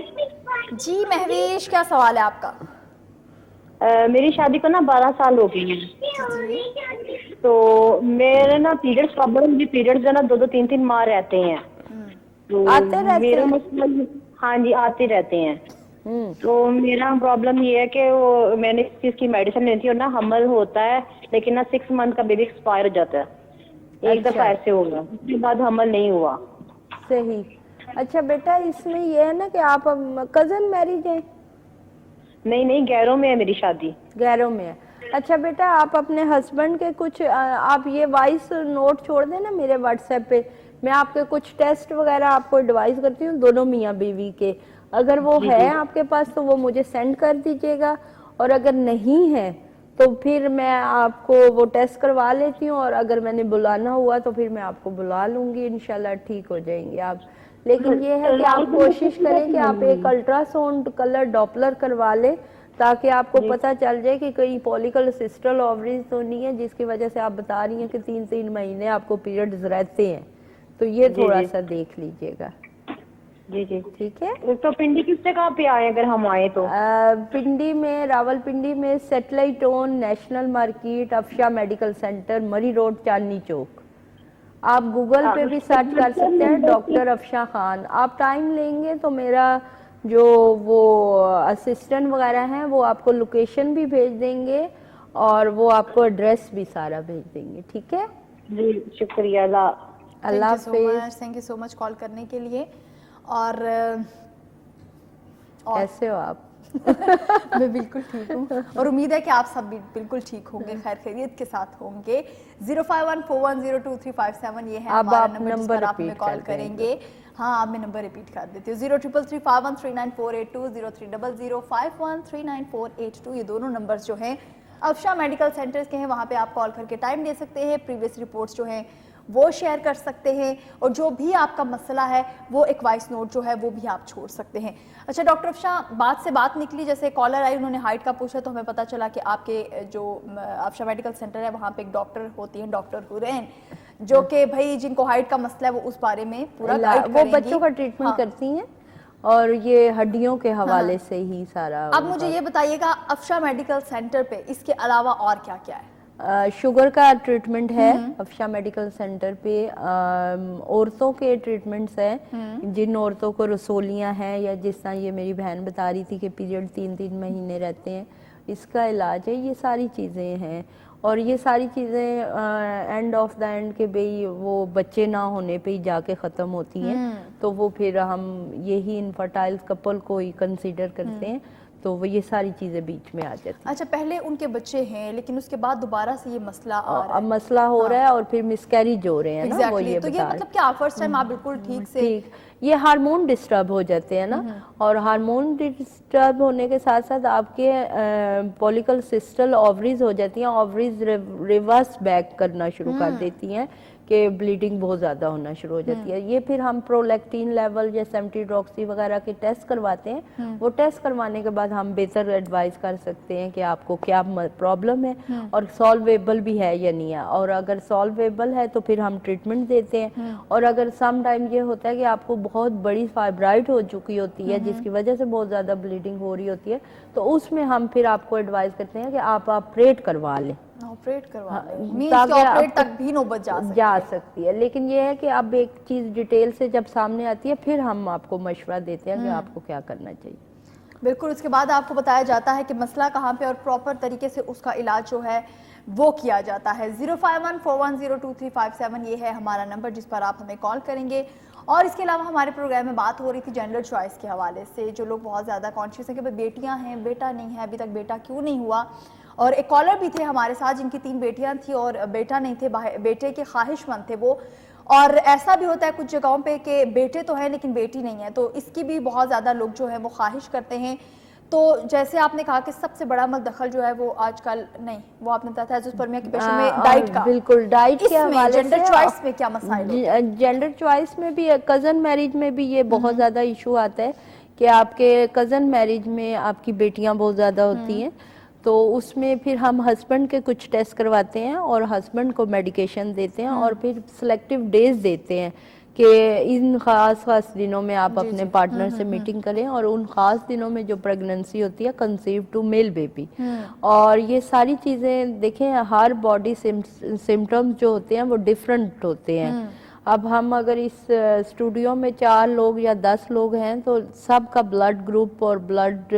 جی مہویش، کیا سوال ہے آپ کا؟ میری شادی کو نا 12 سال ہو گئی ہیں، تو میرے نا پیریڈ پرابلم، مجھے پیریڈ جو ہے نا 2-3 ماہ رہتے ہیں، تو آتے رہتے میرا ہیں؟ مسئلہ، ہاں جی آتے رہتے ہیں، تو میرا پرابلم یہ ہے کہ وہ میں نے اس چیز کی میڈیسن لیتی ہوں نا، حمل ہوتا ہے لیکن نا 6 منتھ کا بیبی ایکسپائر ہو جاتا ہے، ایک دفعہ ایسے ہوگا، اس کے بعد حمل نہیں ہوا۔ صحیح۔ اچھا بیٹا، اس میں یہ ہے نا کہ آپ کزن میرج ہیں؟ نہیں، گیروں میں ہے میری شادی۔ گیروں میں ہے۔ اچھا بیٹا، آپ اپنے ہسبینڈ کے کچھ آپ یہ وائس نوٹ چھوڑ دیں نا میرے واٹس ایپ پہ، میں آپ کے کچھ ٹیسٹ وغیرہ آپ کو ایڈوائز کرتی ہوں دونوں میاں بیوی کے، اگر وہ ہے آپ کے پاس تو وہ مجھے سینڈ کر دیجیے گا، اور اگر نہیں ہے تو پھر میں آپ کو وہ ٹیسٹ کروا لیتی ہوں، اور اگر میں نے بلانا ہوا تو پھر میں آپ کو بلا لوں گی، انشاءاللہ ٹھیک ہو جائیں گے آپ۔ لیکن یہ ہے کہ آپ کوشش کریں کہ آپ ایک الٹرا ساؤنڈ کلر ڈاپلر کروا لیں، تاکہ آپ کو پتہ چل جائے کہ کہیں پولیکل سسٹل اووریز تو نہیں ہے، جس کی وجہ سے آپ بتا رہی ہیں کہ 3 مہینے آپ کو پیریڈز رہتے ہیں، تو یہ تھوڑا سا دیکھ لیجئے گا۔ جی ٹھیک ہے۔ تو پنڈی کس جگہ پہ آئے اگر ہم آئے تو؟ پنڈی میں، راول پنڈی میں satellite town national market, Afsha medical centre, Murree road, Chandni Chowk. آپ گوگل پہ بھی سرچ کر سکتے ہیں ڈاکٹر افشا خان۔ آپ ٹائم لیں گے تو میرا جو وہ اسسٹنٹ وغیرہ ہیں وہ آپ کو لوکیشن بھی بھیج دیں گے، اور وہ آپ کو ایڈریس بھی سارا بھیج دیں گے، ٹھیک ہے؟ جی شکریہ، اللہ حافظ۔ Thank you so much call کرنے کے لیے۔ اور کیسے ہو آپ؟ میں بالکل ٹھیک ہوں، اور امید ہے کہ آپ سب بھی بالکل ٹھیک ہوں گے، خیر خیریت کے ساتھ ہوں گے۔ 05141023357 یہ ہے ہمارا نمبر جس پر آپ ہمیں کال کریں گے۔ ہاں اب میں نمبر ریپیٹ کر دیتی ہوں، 03335139482، 0300513948 یہ دونوں نمبرز جو ہیں افشا میڈیکل سینٹرز کے ہیں، وہاں پہ آپ کال کر کے ٹائم دے سکتے ہیں، پریویس رپورٹس جو ہیں وہ شیئر کر سکتے ہیں، اور جو بھی آپ کا مسئلہ ہے وہ ایک وائس نوٹ جو ہے وہ بھی آپ چھوڑ سکتے ہیں۔ اچھا ڈاکٹر افشا، بات سے بات نکلی، جیسے کالر آئی انہوں نے ہائٹ کا پوچھا تو ہمیں پتہ چلا کہ آپ کے جو افشا میڈیکل سینٹر ہے وہاں پہ ایک ڈاکٹر ہوتی ہیں، ڈاکٹر حورین، جو کہ بھائی جن کو ہائٹ کا مسئلہ ہے وہ اس بارے میں پورا گائیڈ کریں گی۔ وہ بچوں کا ٹریٹمنٹ کرتی ہیں، اور یہ ہڈیوں کے حوالے سے ہی سارا۔ اب مجھے یہ بتائیے گا افشا میڈیکل سینٹر پہ اس کے علاوہ اور کیا کیا ہے؟ شوگر کا ٹریٹمنٹ ہے افشا میڈیکل سینٹر پہ، عورتوں کے ٹریٹمنٹس ہیں، جن عورتوں کو رسولیاں ہیں، یا جس طرح یہ میری بہن بتا رہی تھی کہ پیریڈ 3 مہینے رہتے ہیں، اس کا علاج ہے، یہ ساری چیزیں ہیں۔ اور یہ ساری چیزیں اینڈ آف دا اینڈ کہ بھئی وہ بچے نہ ہونے پہ ہی جا کے ختم ہوتی ہیں، تو وہ پھر ہم یہی انفرٹائل کپل کو ہی کنسیڈر کرتے ہیں، تو وہ یہ ساری چیزیں بیچ میں آ جاتی ہیں۔ اچھا، پہلے ان کے بچے ہیں لیکن اس کے بعد دوبارہ سے یہ مسئلہ آ رہا ہے، اب مسئلہ ہو رہا ہے اور پھر مسکیریج ہو رہے ہیں نا، وہ یہ تو یہ بتا مطلب کیا فرسٹ ٹائم آپ بالکل ٹھیک سے؟ یہ ہارمون ڈسٹرب ہو جاتے ہیں نا، اور ہارمون ڈسٹرب ہونے کے ساتھ ساتھ آپ کے پولیکل سسٹل اووریز ہو جاتی ہیں، اووریز ریورس بیک کرنا شروع کر دیتی ہیں کہ بلیڈنگ بہت زیادہ ہونا شروع ہو جاتی ہے۔ یہ پھر ہم پرولیکٹین لیول یا سیمٹیڈروکسی وغیرہ کے ٹیسٹ کرواتے ہیں، وہ ٹیسٹ کروانے کے بعد ہم بہتر ایڈوائز کر سکتے ہیں کہ آپ کو کیا پرابلم ہے اور سالویبل بھی ہے یا نہیں ہے، اور اگر سالویبل ہے تو پھر ہم ٹریٹمنٹ دیتے ہیں، اور اگر سم ٹائم یہ ہوتا ہے کہ آپ کو بہت بڑی فائبرائڈ ہو چکی ہوتی ہے جس کی وجہ سے بہت زیادہ بلیڈنگ ہو رہی ہوتی ہے، تو اس میں ہم پھر آپ کو ایڈوائز کرتے ہیں کہ آپ آپریٹ کروا لیں، آپریٹ کروا لیں، آپریٹ تک بھی نوبت جا سکتی ہے۔ لیکن یہ ہے کہ اب ایک چیز ڈیٹیل سے جب سامنے آتی ہے پھر ہم آپ کو مشورہ دیتے ہیں کہ آپ کو کیا کرنا چاہیے۔ بالکل، اس کے بعد آپ کو بتایا جاتا ہے کہ مسئلہ کہاں پہ اور پراپر طریقے سے اس کا علاج جو ہے وہ کیا جاتا ہے۔ 05141023357 یہ ہے ہمارا نمبر جس پر آپ ہمیں کال کریں گے۔ اور اس کے علاوہ ہمارے پروگرام میں بات ہو رہی تھی جینڈر چوائس کے حوالے سے، جو لوگ بہت زیادہ کانشیس ہیں کہ بیٹیاں ہیں، بیٹا نہیں ہے، ابھی تک بیٹا کیوں نہیں ہوا، اور ایک کالر بھی تھے ہمارے ساتھ جن کی 3 بیٹیاں تھیں اور بیٹا نہیں تھے، بیٹے کے خواہش مند تھے وہ، اور ایسا بھی ہوتا ہے کچھ جگہوں پہ کہ بیٹے تو ہیں لیکن بیٹی نہیں ہے، تو اس کی بھی بہت زیادہ لوگ جو ہے وہ خواہش کرتے ہیں۔ تو جیسے آپ نے کہا کہ سب سے بڑا مدخل جو ہے وہ آج کل نہیں، وہ آپ نے بتایا تھا حضرت پرمیہ کے پیشوں میں ڈائٹ کا، بالکل ڈائٹ کے حوالے سے جینڈر چوائس میں کیا مسائل ہوتے ہیں؟ جینڈر چوائس میں بھی، کزن میرج میں بھی یہ بہت زیادہ ایشو آتا ہے کہ آپ کے کزن میرج میں آپ کی بیٹیاں بہت زیادہ ہوتی ہیں، تو اس میں پھر ہم ہسبینڈ کے کچھ ٹیسٹ کرواتے ہیں اور ہسبینڈ کو میڈیکیشن دیتے ہیں، اور پھر سلیکٹیو ڈیز دیتے ہیں کہ ان خاص دنوں میں آپ اپنے پارٹنر سے میٹنگ کریں، اور ان خاص دنوں میں جو پریگننسی ہوتی ہے کنسیو ٹو میل بیبی، اور یہ ساری چیزیں دیکھیں ہر باڈی سمٹمز جو ہوتے ہیں وہ ڈیفرنٹ ہوتے ہیں. اب ہم اگر اس اسٹوڈیو میں 4 لوگ یا 10 لوگ ہیں تو سب کا بلڈ گروپ اور بلڈ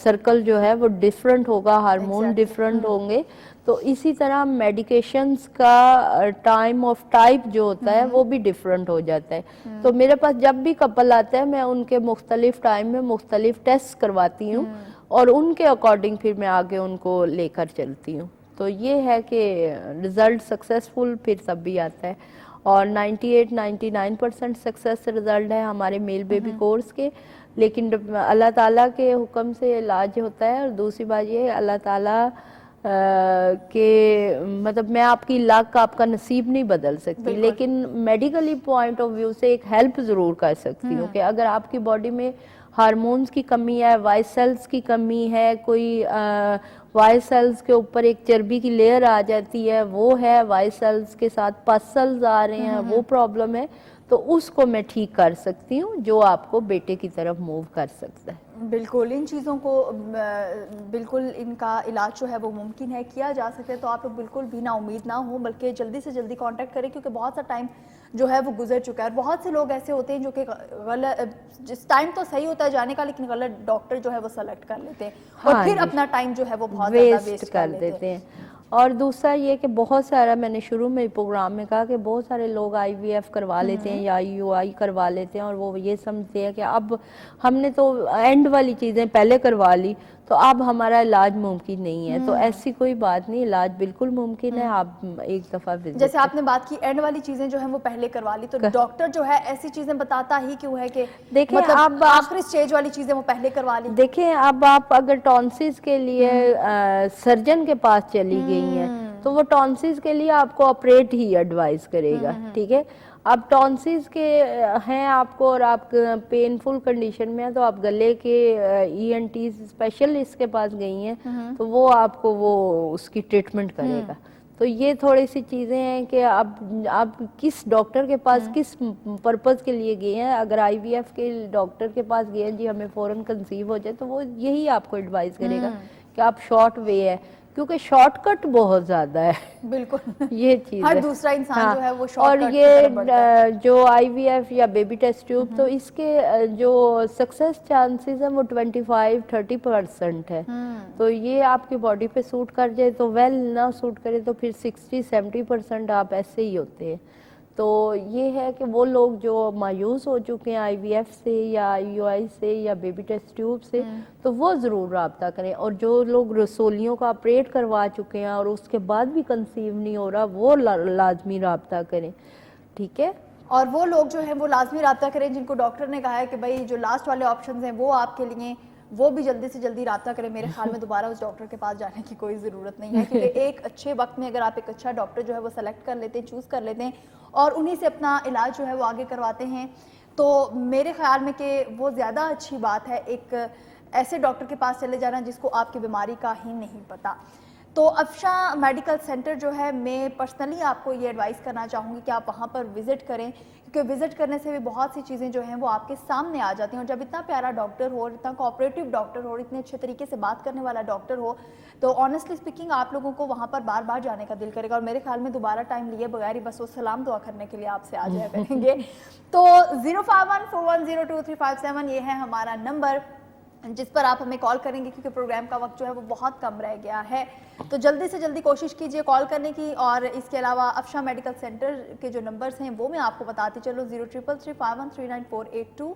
سرکل جو ہے وہ ڈیفرنٹ ہوگا، ہارمون ڈیفرنٹ ہوں گے. تو اسی طرح میڈیکیشنز کا ٹائم آف ٹائپ جو ہوتا ہے وہ بھی ڈیفرنٹ ہو جاتا ہے. تو میرے پاس جب بھی کپل آتا ہے میں ان کے مختلف ٹائم میں مختلف ٹیسٹ کرواتی ہوں، اور ان کے اکارڈنگ پھر میں آگے ان کو لے کر چلتی ہوں. تو یہ ہے کہ رزلٹ سکسیسفل پھر تب بھی آتا ہے، اور 98-99% سکسیس رزلٹ ہے ہمارے میل بیبی کورس کے. لیکن اللہ تعالیٰ کے حکم سے علاج ہوتا ہے، اور دوسری بات یہ ہے اللہ تعالیٰ کہ مطلب میں آپ کی لاک آپ کا نصیب نہیں بدل سکتی، لیکن میڈیکلی پوائنٹ آف ویو سے ایک ہیلپ ضرور کر سکتی ہوں کہ اگر آپ کی باڈی میں ہارمونز کی کمی ہے، وائٹ سیلز کی کمی ہے، کوئی وائٹ سیلز کے اوپر ایک چربی کی لیئر آ جاتی ہے وہ ہے، وائٹ سیلز کے ساتھ پس سیلز آ رہے ہیں وہ پرابلم ہے، تو اس کو میں ٹھیک کر سکتی ہوں جو آپ کو بیٹے کی طرف موو کر سکتا ہے. بالکل ان چیزوں کو بالکل ان کا علاج جو ہے وہ ممکن ہے، کیا جا سکے. تو آپ لوگ بالکل بھی نا امید نہ ہوں، بلکہ جلدی سے جلدی کانٹیکٹ کریں، کیونکہ بہت سا ٹائم جو ہے وہ گزر چکا ہے. اور بہت سے لوگ ایسے ہوتے ہیں جو کہ غلط، جس ٹائم تو صحیح ہوتا ہے جانے کا لیکن غلط ڈاکٹر جو ہے وہ سلیکٹ کر لیتے ہیں، اور پھر اپنا ٹائم جو ہے وہ بہت زیادہ ویسٹ کر دیتے ہیں. اور دوسرا یہ کہ بہت سارا میں نے شروع میں پروگرام میں کہا کہ بہت سارے لوگ آئی وی ایف کروا لیتے ہیں یا IUI کروا لیتے ہیں، اور وہ یہ سمجھتے ہیں کہ اب ہم نے تو اینڈ والی چیزیں پہلے کروا لی تو اب ہمارا علاج ممکن نہیں ہے. تو ایسی کوئی بات نہیں، علاج بالکل ممکن ہے. آپ ایک دفعہ جیسے آپ نے بات کی اینڈ والی چیزیں جو ہیں وہ پہلے کروا لی، تو ڈاکٹر جو ہے ایسی چیزیں بتاتا ہی کیوں ہے کہ دیکھیں اب آخری سٹیج والی چیزیں وہ پہلے کروا لی. دیکھیں اب آپ اگر ٹونسز کے لیے سرجن کے پاس چلی گئی ہیں تو وہ ٹونسز کے لیے آپ کو آپریٹ ہی ایڈوائز کرے گا، ٹھیک ہے. اب ٹونسز کے ہیں آپ کو اور آپ پینفل کنڈیشن میں ہیں تو آپ گلے کے ENT اسپیشلسٹ کے پاس گئی ہیں تو وہ آپ کو وہ اس کی ٹریٹمنٹ کرے گا. تو یہ تھوڑی سی چیزیں ہیں کہ اب کس ڈاکٹر کے پاس کس پرپز کے لیے گئے ہیں. اگر IVF کے ڈاکٹر کے پاس گئے ہیں جی ہمیں فوراً کنسیو ہو جائے تو وہ یہی آپ کو ایڈوائز کرے گا کہ آپ شارٹ وے ہے، کیونکہ شارٹ کٹ بہت زیادہ ہے. بالکل یہ چیز ہر دوسرا انسان جو ہے وہ شارٹ اور کٹ یہ جو IVF یا بیبی ٹیسٹ ٹیوب تو اس کے جو سکسیس چانسز ہیں وہ 25-30% ہے. تو یہ آپ کی باڈی پہ سوٹ کر جائے تو ویل، نہ سوٹ کرے تو پھر 60-70% آپ ایسے ہی ہوتے ہیں. تو یہ ہے کہ وہ لوگ جو مایوس ہو چکے ہیں IVF سے یا IUI سے یا بیبی ٹیسٹ ٹیوب سے تو وہ ضرور رابطہ کریں. اور جو لوگ رسولیوں کا آپریٹ کروا چکے ہیں اور اس کے بعد بھی کنسیو نہیں ہو رہا وہ لازمی رابطہ کریں، ٹھیک ہے. اور وہ لوگ جو ہیں وہ لازمی رابطہ کریں جن کو ڈاکٹر نے کہا ہے کہ بھائی جو لاسٹ والے آپشنز ہیں وہ آپ کے لیے، وہ بھی جلدی سے جلدی رابطہ کریں. میرے خیال میں دوبارہ اس ڈاکٹر کے پاس جانے کی کوئی ضرورت نہیں ہے، کیونکہ ایک اچھے وقت میں اگر آپ ایک اچھا ڈاکٹر جو ہے وہ سلیکٹ کر لیتے ہیں، چوز کر لیتے ہیں اور انہی سے اپنا علاج جو ہے وہ آگے کرواتے ہیں تو میرے خیال میں کہ وہ زیادہ اچھی بات ہے ایک ایسے ڈاکٹر کے پاس چلے جانا جس کو آپ کی بیماری کا ہی نہیں پتہ. تو افشاں میڈیکل سینٹر جو ہے میں پرسنلی آپ کو یہ ایڈوائز کرنا چاہوں گی کہ آپ وہاں پر وزٹ کریں، کیونکہ وزٹ کرنے سے بھی بہت سی چیزیں جو ہیں وہ آپ کے سامنے آ جاتی ہیں. اور جب اتنا پیارا ڈاکٹر ہو، اتنا کوآپریٹو ڈاکٹر ہو، اتنے اچھے طریقے سے بات کرنے والا ڈاکٹر ہو تو آنیسٹلی اسپیکنگ آپ لوگوں کو وہاں پر بار بار جانے کا دل کرے گا. اور میرے خیال میں دوبارہ ٹائم لیے بغیر ہی بس وہ سلام دعا کرنے کے لیے آپ سے آ جایا کریں گے. تو 05141023557 یہ ہے ہمارا نمبر جس پر آپ ہمیں کال کریں گے، کیونکہ پروگرام کا وقت جو ہے وہ بہت کم رہ گیا ہے. تو جلدی سے جلدی کوشش کیجئے کال کرنے کی. اور اس کے علاوہ افشاں میڈیکل سینٹر کے جو نمبرز ہیں وہ میں آپ کو بتاتی چلو، 0333513948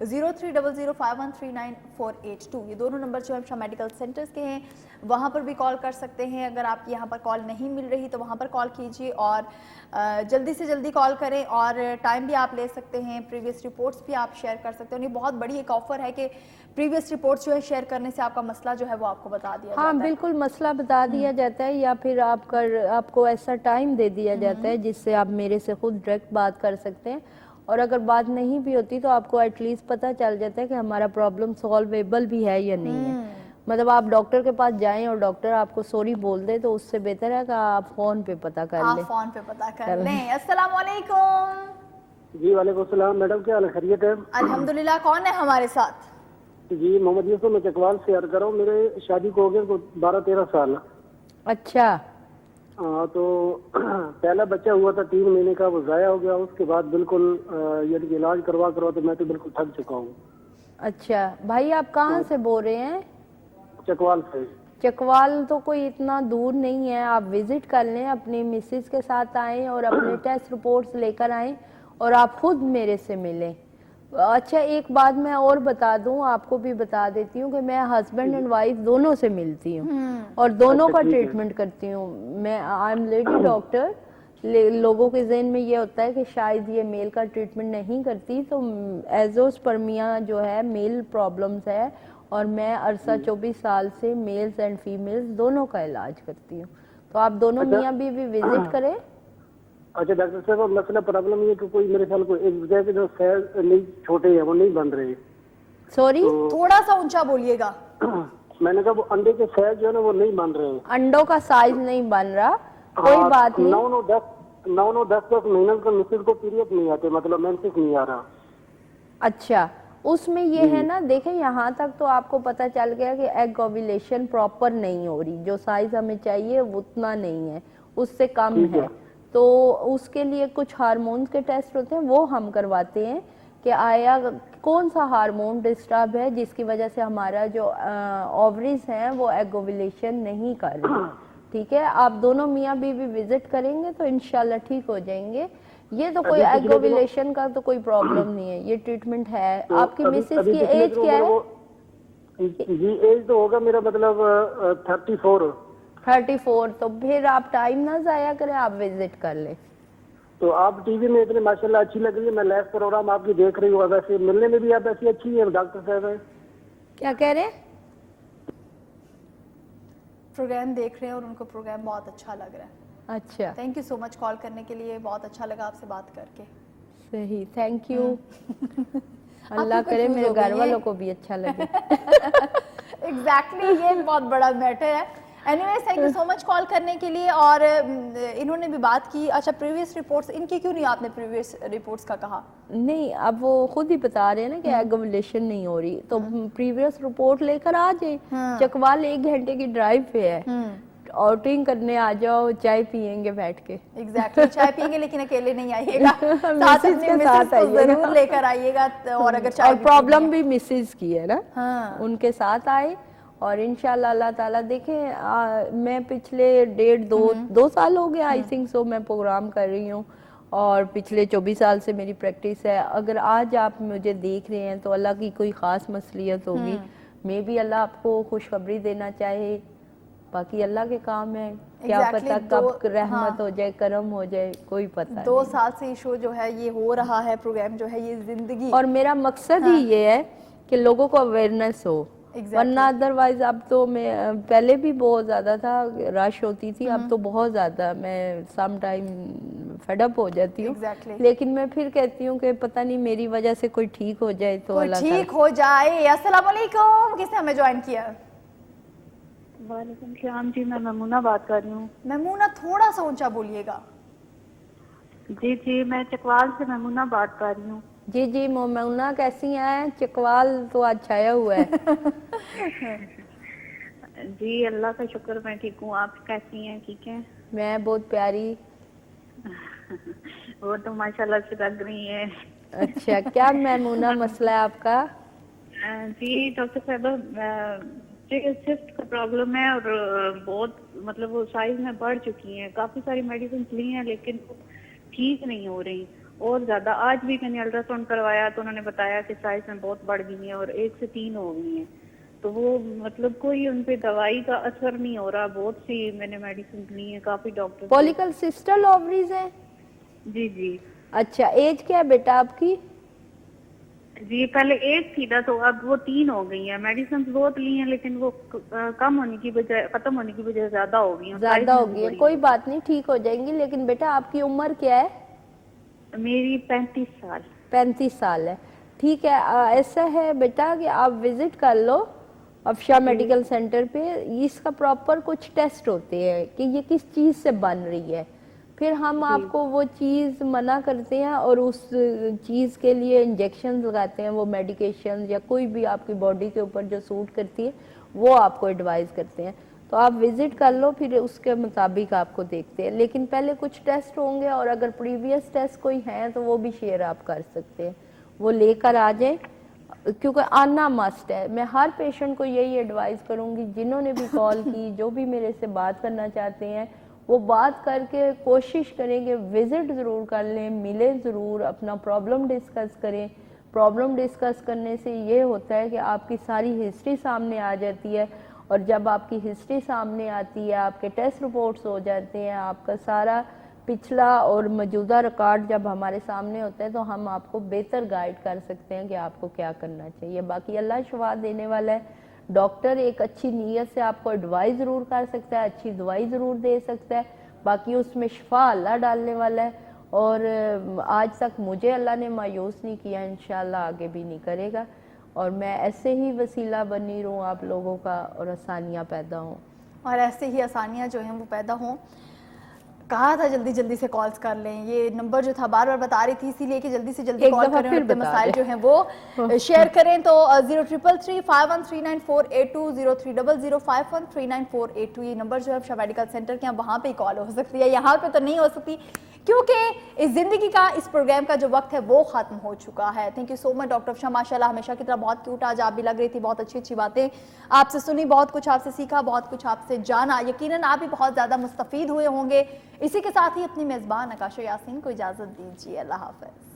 0300513948 یہ دونوں نمبر جو افشاں میڈیکل سینٹرز کے ہیں وہاں پر بھی کال کر سکتے ہیں. اگر آپ کی یہاں پر کال نہیں مل رہی تو وہاں پر کال کیجئے اور جلدی سے جلدی کال کریں. اور ٹائم بھی آپ لے سکتے ہیں، پریویس رپورٹس بھی آپ شیئر کر سکتے ہیں. یہ بہت بڑی ایک آفر ہے کہ پریویس رپورٹس جو ہے شیئر کرنے سے آپ کا مسئلہ جو ہے وہ آپ کو بتا دیا جاتا ہے. ہاں بالکل، مسئلہ بتا دیا جاتا ہے یا پھر آپ کو ایسا ٹائم دے دیا جاتا ہے جس سے آپ میرے سے خود ڈائریکٹ بات کر سکتے ہیں. اور اگر بات نہیں بھی ہوتی تو آپ کو ایٹ لیسٹ پتہ چل جاتا ہے کہ ہمارا پرابلم سالویبل بھی ہے یا نہیں ہے. مطلب آپ ڈاکٹر کے پاس جائیں اور ڈاکٹر آپ کو سوری بول دے تو اس سے بہتر ہے کہ آپ فون پہ پتہ کر لیں. آپ فون پہ پتہ کر لیں. السلام علیکم. جی وعلیکم السلام میڈم، کیا حال خیریت ہے؟ الحمدللہ. کون ہے ہمارے ساتھ؟ جی محمد یوسف، میں چکوال سے عرض کر رہا ہوں. میرے شادی کو ہو گئے 12-13 سال. اچھا. تو پہلا بچہ ہوا تھا 3 مہینے کا، وہ ضائع ہو گیا. اس کے بعد بالکل یعنی کہ علاج کروا تو میں تو بالکل تھک چکا ہوں. اچھا بھائی، آپ کہاں سے بول رہے ہیں؟ چکوال سے. چکوال تو کوئی اتنا دور نہیں ہے، آپ وزٹ کر لیں، اپنی مسز کے ساتھ آئیں اور اپنے ٹیسٹ رپورٹس لے کر آئیں اور آپ خود میرے سے ملیں. اچھا ایک بات میں اور بتا دوں، آپ کو بھی بتا دیتی ہوں کہ میں ہسبینڈ اینڈ وائف دونوں سے ملتی ہوں اور دونوں کا ٹریٹمنٹ کرتی ہوں. میں آئی ایم لیڈی ڈاکٹر. لوگوں کے ذہن میں یہ ہوتا ہے کہ شاید یہ میل کا ٹریٹمنٹ نہیں کرتی، تو ایزوسپرمیا جو ہے میل پرابلمز ہے، اور میں عرصہ 24 سال سے میلز اینڈ فیمیلز دونوں کا علاج کرتی ہوں. تو آپ دونوں میاں بیوی وزٹ کریں. اچھا ڈاکٹر صاحب، مسئلہ پرابلم یہ کہ کوئی میرے خیال کو ایک جگہ کے جو سیل نہیں چھوٹے ہیں وہ نہیں بن رہے. سوری تھوڑا سا اونچا بولیے گا. میں نے کہا وہ انڈے کے سیل جو ہے نا وہ نہیں بن رہے. انڈوں کا سائز نہیں بن رہا، کوئی بات نہیں. 9-10 مہینے کا مسز کو پیریڈ نہیں آتے، مطلب مینسس نہیں آ رہا. اچھا اس میں یہ ہے نا، دیکھیں یہاں تک تو آپ کو پتا چل گیا کہ ایگ اوویلیشن پراپر نہیں ہو رہی، جو سائز ہمیں چاہیے اتنا نہیں ہے، اس سے کم ہے. تو اس کے لیے کچھ ہارمونز کے ٹیسٹ ہوتے ہیں، وہ ہم کرواتے ہیں کہ آیا کون سا ہارمون ڈسٹرب ہے جس کی وجہ سے ہمارا جو اووریز ہیں وہ ایگ اوویلیشن نہیں کر رہے. ٹھیک ہے، آپ دونوں میاں بیوی وزٹ کریں گے تو انشاءاللہ ٹھیک ہو جائیں گے. یہ تو کوئی ایگ اوویلیشن کا تو کوئی پرابلم نہیں ہے، یہ ٹریٹمنٹ ہے. آپ کی مسز کی ایج کیا ہے؟ جی ایج تو ہوگا میرا مطلب 34. 34. تو پھر آپ ٹائم نہ ضائع کریں، آپ وزٹ کر لیں. تو آپ ٹی وی میں اتنے ماشاءاللہ اچھی لگ رہی ہے، میں لائیو پروگرام آپ کی دیکھ رہی ہوں. ویسے ملنے میں بھی آپ ایسی اچھی ہیں ڈاکٹر صاحب ہیں. کیا کہہ رہے ہیں؟ پروگرام دیکھ رہے ہیں اور ان کو پروگرام بہت اچھا لگ رہا ہے. اچھا thank you so much call کرنے کے لیے، بہت اچھا لگا آپ سے بات کر کے. صحیح، تھینک یو. اللہ کرے میرے گھر والوں کو بھی اچھا لگے. ایگزیکٹلی، یہ بہت بڑا میٹر ہے. Anyways thank you so much call کرنے کے لیے. اور انہوں نے بھی بات کی. اچھا پریویس رپورٹس ان کی کیوں نہیں آپ نے پریویس رپورٹس کا کہا؟ نہیں، اب وہ خود ہی بتا رہے ہیں نا کہ ایگ اوویلیشن نہیں ہو رہی، تو پریویس رپورٹ لے کر آ جائیں. چکوال 1 گھنٹے کی ڈرائیو پہ ہے، آؤٹنگ کرنے آ جاؤ، چائے پیئیں گے بیٹھ کے. ایگزیکٹلی، چائے پیئیں گے لیکن اکیلے نہیں آئیے گا، ساتھ اپنی مسز کو ضرور لے کر آئیے گا. اور اگر چائے پرابلم بھی مسز کی ہے نا، ان کے ساتھ آئے. اور انشاءاللہ اللہ تعالیٰ دیکھیں، میں پچھلے 1.5-2 سال ہو گیا آئی تھنک سو میں پروگرام کر رہی ہوں، اور پچھلے 24 سال سے میری پریکٹس ہے. اگر آج آپ مجھے دیکھ رہے ہیں تو اللہ کی کوئی خاص مصلیحت ہوگی. میں بھی اللہ آپ کو خوشخبری دینا چاہے، باقی اللہ کے کام ہے، کیا پتہ کب رحمت ہو جائے، کرم ہو جائے، کوئی پتہ نہیں. 2 سال سے یہ شو جو ہے یہ ہو رہا ہے، پروگرام جو ہے یہ زندگی. اور میرا مقصد ہی یہ ہے کہ لوگوں کو اویئرنیس ہو، ورنہ ادروائز اب تو میں پہلے بھی بہت زیادہ تھا، رش ہوتی تھی، اب تو بہت زیادہ میں سم ٹائم فیڈ اپ ہو جاتی ہوں. لیکن میں پھر کہتی ہوں کہ پتہ نہیں میری وجہ سے کوئی ٹھیک ہو جائے تو اللہ ٹھیک ہو جائے. السلام علیکم، کس نے ہمیں جوائن کیا؟ وعلیکم السلام جی، میں میمونہ بات کر رہی ہوں. میمونہ تھوڑا سا اونچا بولیے گا. جی میں چکوال سے میمونہ بات کر رہی ہوں. جی میمونہ کیسی ہیں؟ چکوال تو آج چھایا ہوا ہے. جی اللہ کا شکر، میں ٹھیک ہوں. آپ کیسی ہیں؟ ٹھیک ہیں؟ میں بہت پیاری. وہ تو ماشاءاللہ سے لگ رہی ہے. اچھا، کیا میمونہ مسئلہ ہے آپ کا؟ جی ڈاکٹر صاحبہ، سسٹ کا پرابلم ہے، اور بہت مطلب وہ سائز میں بڑھ چکی ہیں. کافی ساری میڈیسنز لی ہیں لیکن ٹھیک نہیں ہو رہی، اور زیادہ. آج بھی میں نے الٹرا ساؤنڈ کروایا تو انہوں نے بتایا کہ سائز میں بہت بڑھ گئی ہیں اور 1 سے 3 ہو گئی ہیں. تو وہ مطلب کوئی ان پہ دوائی کا اثر نہیں ہو رہا. بہت سی میں نے میڈیسنز لی ہیں، کافی ڈاکٹر. پولیکل سسٹل اووریز ہیں؟ جی. اچھا، ایج کیا ہے بیٹا آپ کی؟ جی پہلے 1 تھی نا، تو اب وہ 3 ہو گئی ہیں. میڈیسنز بہت لی ہیں لیکن وہ کم ہونے کی بجائے، ختم ہونے کی بجائے زیادہ ہو گئی ہیں. زیادہ ہو گئی ہیں، کوئی بات نہیں، ٹھیک ہو جائیں گی. لیکن بیٹا آپ کی عمر کیا ہے؟ میری 35 سال. 35 سال ہے. ٹھیک ہے، ایسا ہے بیٹا کہ آپ وزٹ کر لو افشا میڈیکل سینٹر پہ. اس کا پراپر کچھ ٹیسٹ ہوتے ہیں کہ یہ کس چیز سے بن رہی ہے. پھر ہم آپ کو وہ چیز منع کرتے ہیں اور اس چیز کے لیے انجیکشن لگاتے ہیں، وہ میڈیکیشن یا کوئی بھی آپ کی باڈی کے اوپر جو سوٹ کرتی ہے وہ آپ کو ایڈوائز کرتے ہیں. تو آپ وزٹ کر لو، پھر اس کے مطابق آپ کو دیکھتے ہیں. لیکن پہلے کچھ ٹیسٹ ہوں گے، اور اگر پریویس ٹیسٹ کوئی ہیں تو وہ بھی شیئر آپ کر سکتے ہیں، وہ لے کر آ جائیں، کیونکہ آنا مسٹ ہے. میں ہر پیشنٹ کو یہی ایڈوائز کروں گی، جنہوں نے بھی کال کی، جو بھی میرے سے بات کرنا چاہتے ہیں، وہ بات کر کے کوشش کریں کہ وزٹ ضرور کر لیں، ملیں ضرور، اپنا پرابلم ڈسکس کریں. پرابلم ڈسکس کرنے سے یہ ہوتا ہے کہ آپ کی ساری ہسٹری سامنے آ جاتی ہے، اور جب آپ کی ہسٹری سامنے آتی ہے، آپ کے ٹیسٹ رپورٹس ہو جاتے ہیں، آپ کا سارا پچھلا اور موجودہ ریکارڈ جب ہمارے سامنے ہوتا ہے تو ہم آپ کو بہتر گائیڈ کر سکتے ہیں کہ آپ کو کیا کرنا چاہیے. باقی اللہ شفا دینے والا ہے. ڈاکٹر ایک اچھی نیت سے آپ کو ایڈوائز ضرور کر سکتا ہے، اچھی دوائی ضرور دے سکتا ہے، باقی اس میں شفا اللہ ڈالنے والا ہے. اور آج تک مجھے اللہ نے مایوس نہیں کیا، انشاءاللہ آگے بھی نہیں کرے گا. اور میں ایسے ہی وسیلہ بنی رہوں آپ لوگوں کا، اور آسانیاں پیدا ہوں. اور ایسے ہی آسانیاں جو ہیں وہ پیدا ہوں. کہا تھا جلدی جلدی سے کالز کر لیں، یہ نمبر جو تھا بار بار بتا رہی تھی اسی لیے کہ جلدی سے جلدی کال کریں اور اپنے مسائل جو ہیں وہ شیئر کریں. تو 033351394820 0300513948 یہ نمبر جو ہے شاہ میڈیکل سینٹر کے، وہاں پہ ہی کال ہو سکتی ہے، یہاں پہ تو نہیں ہو سکتی کیونکہ اس زندگی کا، اس پروگرام کا جو وقت ہے وہ ختم ہو چکا ہے. Thank you so much doctor Afshan, ماشاءاللہ ہمیشہ کی طرح بہت کیوٹ آج آپ بھی لگ رہی تھی، بہت اچھی اچھی باتیں آپ سے سنی، بہت کچھ آپ سے سیکھا، بہت کچھ آپ سے جانا. یقیناً آپ بھی بہت زیادہ مستفید ہوئے ہوں گے. اسی کے ساتھ ہی اپنی میزبان نقاشہ یاسین کو اجازت دیجیے. اللہ حافظ.